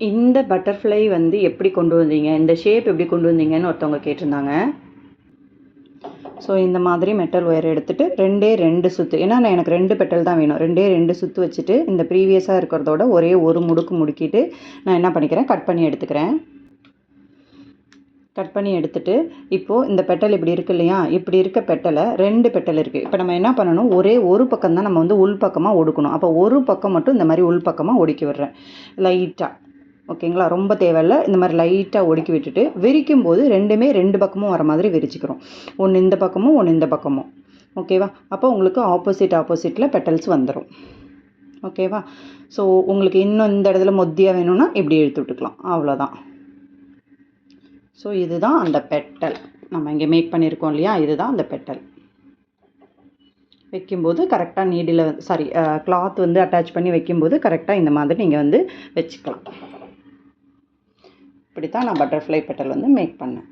இந்த பட்டர்ஃப்ளை வந்து எப்படி கொண்டு வந்தீங்க, இந்த ஷேப் எப்படி கொண்டு வந்தீங்கன்னு ஒருத்தவங்க கேட்டிருந்தாங்க. ஸோ இந்த மாதிரி மெட்டல் ஒயர் எடுத்துகிட்டு 2 சுற்று, ஏன்னா எனக்கு 2 பெட்டல் தான் வேணும். 2 சுற்று வச்சுட்டு இந்த ப்ரீவியஸாக இருக்கிறதோட ஒரே ஒரு முடுக்கு முடுக்கிட்டு நான் என்ன பண்ணிக்கிறேன், கட் பண்ணி எடுத்துக்கிறேன். கட் பண்ணி எடுத்துகிட்டு இப்போது இந்த பெட்டல் இப்படி இருக்குது இல்லையா, இப்படி இருக்க பெட்டலை 2 பெட்டல் இருக்குது. இப்போ நம்ம என்ன பண்ணணும், ஒரே ஒரு பக்கம் தான் நம்ம வந்து உள் பக்கமாக ஒடுக்கணும். அப்போ ஒரு பக்கம் மட்டும் இந்த மாதிரி உள் பக்கமாக ஒடுக்கி விடுறேன் லைட்டாக. ஓகேங்களா, ரொம்ப தேவையில்லை. இந்த மாதிரி லைட்டாக ஒடுக்கி விட்டுட்டு விரிக்கும் போது 2 பக்கமும் வர மாதிரி விரிச்சிக்கிறோம். ஒன்று இந்த பக்கமும் ஒன்று இந்த பக்கமும். ஓகேவா, அப்போ உங்களுக்கு ஆப்போசிட்டில் பெட்டல்ஸ் வந்துடும். ஓகேவா, ஸோ உங்களுக்கு இன்னும் இந்த இடத்துல மொத்தியாக வேணும்னா இப்படி இழுத்து விட்டுக்கலாம், அவ்வளோதான். ஸோ இதுதான் அந்த பெட்டல் நம்ம இங்கே மேக் பண்ணியிருக்கோம் இல்லையா, இதுதான் அந்த பெட்டல். வைக்கும்போது கரெக்டாக நீடில் கிளாத் வந்து அட்டாச் பண்ணி வைக்கும்போது கரெக்டாக இந்த மாதிரி நீங்கள் வந்து வச்சுக்கலாம். இப்படி தான் நான் பட்டர்ஃப்ளை பெட்டல் வந்து மேக் பண்ணேன்.